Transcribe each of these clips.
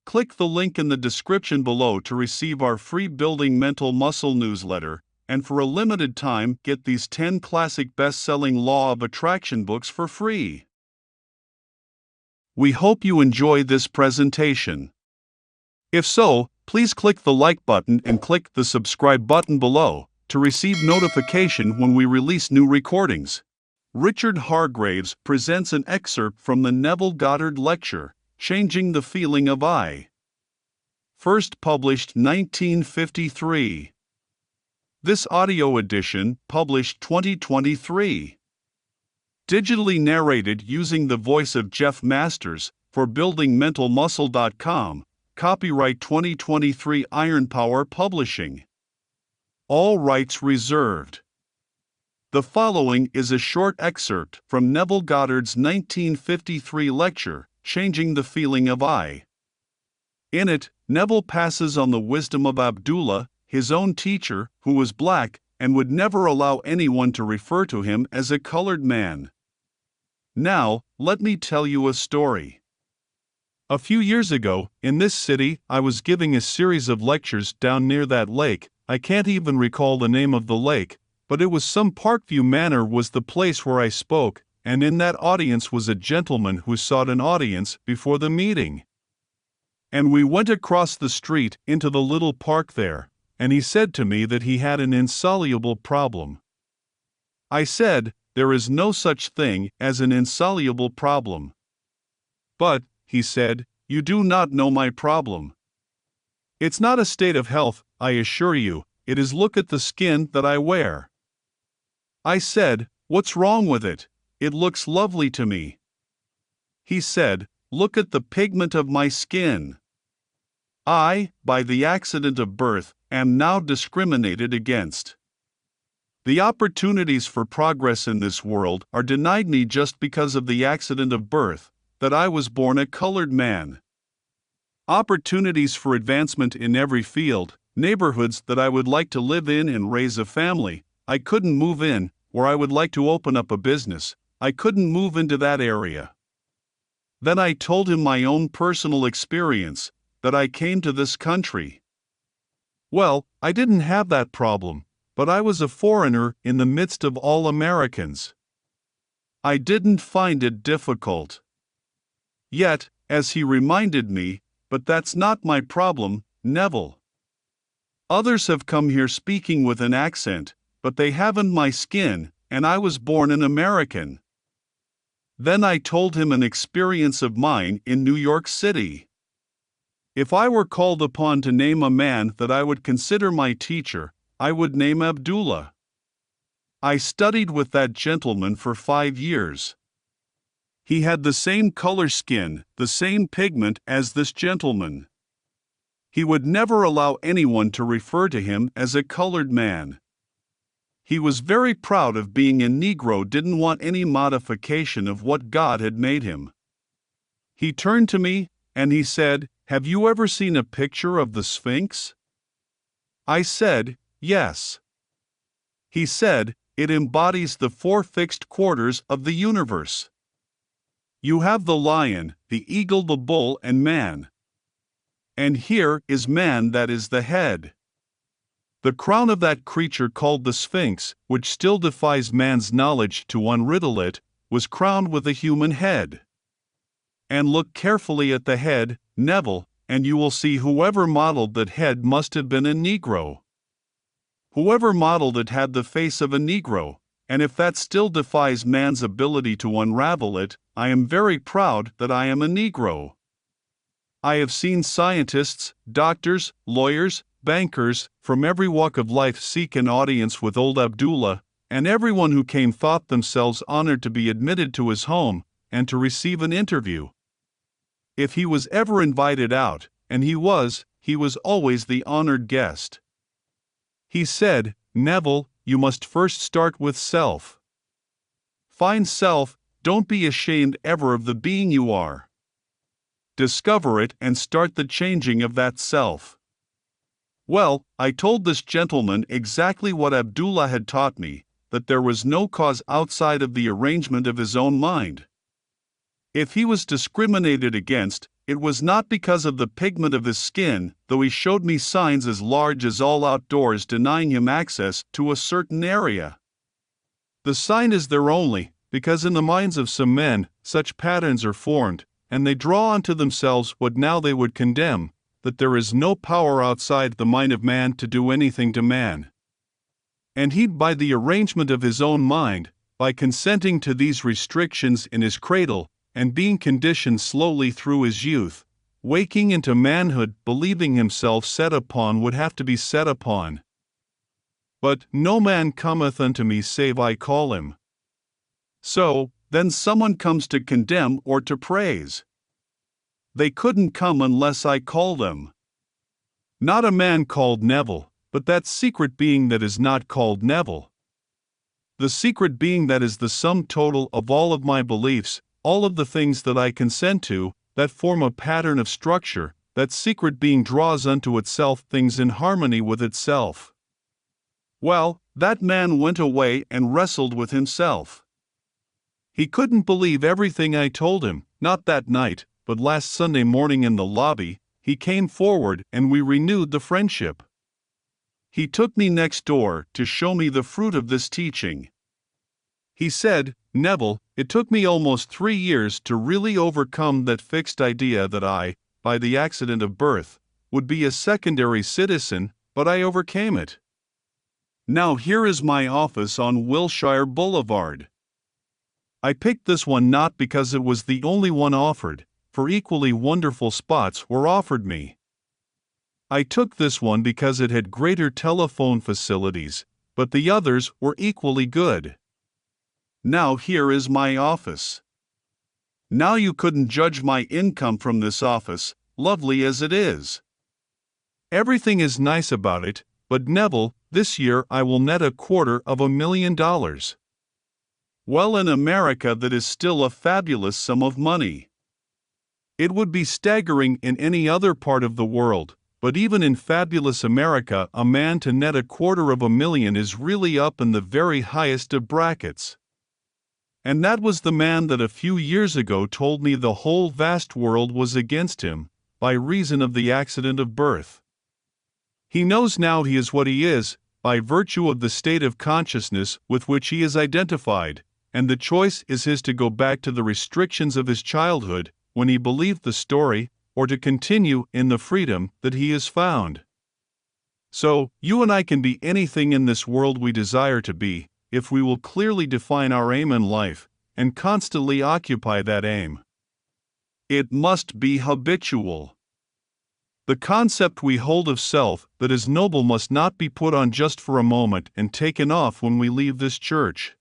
Click the link in the description below to receive our free Building Mental Muscle newsletter, and for a limited time get these 10 classic best-selling Law of Attraction books for free. We hope you enjoy this presentation. If so, please click the like button and click the subscribe button below to receive notification when we release new recordings. Richard Hargraves presents an excerpt from the Neville Goddard lecture, Changing the Feeling of I. First published 1953. This audio edition published 2023. Digitally narrated using the voice of Jeff Masters for buildingmentalmuscle.com. Copyright 2023 Iron Power Publishing. All rights reserved. The following is a short excerpt from Neville Goddard's 1953 lecture, Changing the Feeling of I. In it, Neville passes on the wisdom of Abdullah, his own teacher, who was black and would never allow anyone to refer to him as a colored man. Now, let me tell you a story. A few years ago, in this city, I was giving a series of lectures down near that lake. I can't even recall the name of the lake, but it was some Parkview Manor was the place where I spoke, and in that audience was a gentleman who sought an audience before the meeting. And we went across the street into the little park there, and he said to me that he had an insoluble problem. I said, "There is no such thing as an insoluble problem." "But," he said, "you do not know my problem. It's not a state of health, I assure you, it is look at the skin that I wear." I said, "What's wrong with it? It looks lovely to me." He said, "Look at the pigment of my skin. I, by the accident of birth, am now discriminated against. The opportunities for progress in this world are denied me just because of the accident of birth, that I was born a colored man. Opportunities for advancement in every field, neighborhoods that I would like to live in and raise a family, I couldn't move in, where I would like to open up a business, I couldn't move into that area." Then I told him my own personal experience, that I came to this country. Well, I didn't have that problem, but I was a foreigner in the midst of all Americans. I didn't find it difficult. Yet, as he reminded me, "But that's not my problem, Neville. Others have come here speaking with an accent, but they haven't my skin, and I was born an American." Then I told him an experience of mine in New York City. If I were called upon to name a man that I would consider my teacher, I would name Abdullah. I studied with that gentleman for 5 years. He had the same color skin, the same pigment as this gentleman. He would never allow anyone to refer to him as a colored man. He was very proud of being a Negro, didn't want any modification of what God had made him. He turned to me, and he said, "Have you ever seen a picture of the Sphinx?" I said, "Yes." He said, "It embodies the 4 fixed quarters of the universe. You have the lion, the eagle, the bull, and man. And here is man, that is the head. The crown of that creature called the Sphinx, which still defies man's knowledge to unriddle it, was crowned with a human head. And look carefully at the head, Neville, and you will see whoever modeled that head must have been a Negro. Whoever modeled it had the face of a Negro, and if that still defies man's ability to unravel it, I am very proud that I am a Negro. I have seen scientists, doctors, lawyers, bankers, from every walk of life seek an audience with old Abdullah, and everyone who came thought themselves honored to be admitted to his home and to receive an interview. If he was ever invited out, and he was always the honored guest. He said, "Neville, you must first start with self. Find self, don't be ashamed ever of the being you are. Discover it and start the changing of that self." Well, I told this gentleman exactly what Abdullah had taught me, that there was no cause outside of the arrangement of his own mind. If he was discriminated against, It was not because of the pigment of his skin, though he showed me signs as large as all outdoors denying him access to a certain area. The sign is there only because in the minds of some men such patterns are formed, and they draw unto themselves what now they would condemn, that there is no power outside the mind of man to do anything to man. And he, by the arrangement of his own mind, by consenting to these restrictions in his cradle, and being conditioned slowly through his youth, waking into manhood, believing himself set upon, would have to be set upon. But no man cometh unto me save I call him. So, then someone comes to condemn or to praise. They couldn't come unless I call them. Not a man called Neville, but that secret being that is not called Neville. The secret being that is the sum total of all of my beliefs, all of the things that I consent to, that form a pattern of structure, that secret being draws unto itself things in harmony with itself. Well, that man went away and wrestled with himself. He couldn't believe everything I told him, not that night, but last Sunday morning in the lobby. He came forward and we renewed the friendship. He took me next door to show me the fruit of this teaching. He said, "Neville, it took me almost 3 years to really overcome that fixed idea that I, by the accident of birth, would be a secondary citizen, but I overcame it. Now here is my office on Wilshire Boulevard. I picked this one not because it was the only one offered, for equally wonderful spots were offered me. I took this one because it had greater telephone facilities, but the others were equally good. Now here is my office. Now you couldn't judge my income from this office, lovely as it is. Everything is nice about it, but Neville, this year I will net $250,000. Well, in America that is still a fabulous sum of money. It would be staggering in any other part of the world, but even in fabulous America a man to net $250,000 is really up in the very highest of brackets. And that was the man that a few years ago told me the whole vast world was against him, by reason of the accident of birth. He knows now he is what he is, by virtue of the state of consciousness with which he is identified, and the choice is his to go back to the restrictions of his childhood, when he believed the story, or to continue in the freedom that he has found. So, you and I can be anything in this world we desire to be, if we will clearly define our aim in life, and constantly occupy that aim. It must be habitual. The concept we hold of self that is noble must not be put on just for a moment and taken off when we leave this church.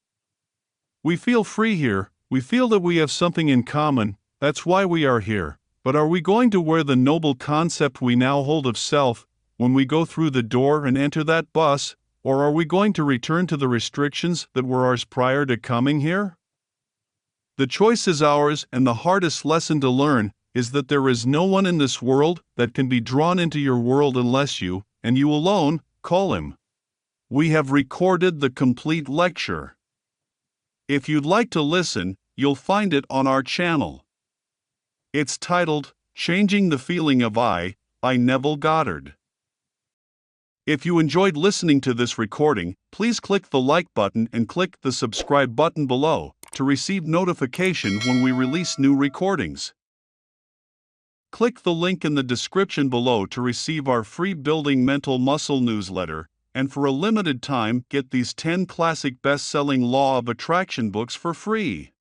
We feel free here, we feel that we have something in common, that's why we are here, but are we going to wear the noble concept we now hold of self when we go through the door and enter that bus, or are we going to return to the restrictions that were ours prior to coming here? The choice is ours, and the hardest lesson to learn is that there is no one in this world that can be drawn into your world unless you, and you alone, call him. We have recorded the complete lecture. If you'd like to listen, you'll find it on our channel. It's titled, Changing the Feeling of I, by Neville Goddard. If you enjoyed listening to this recording, please click the like button and click the subscribe button below to receive notification when we release new recordings. Click the link in the description below to receive our free Building Mental Muscle newsletter, and for a limited time get these 10 classic best-selling Law of Attraction books for free.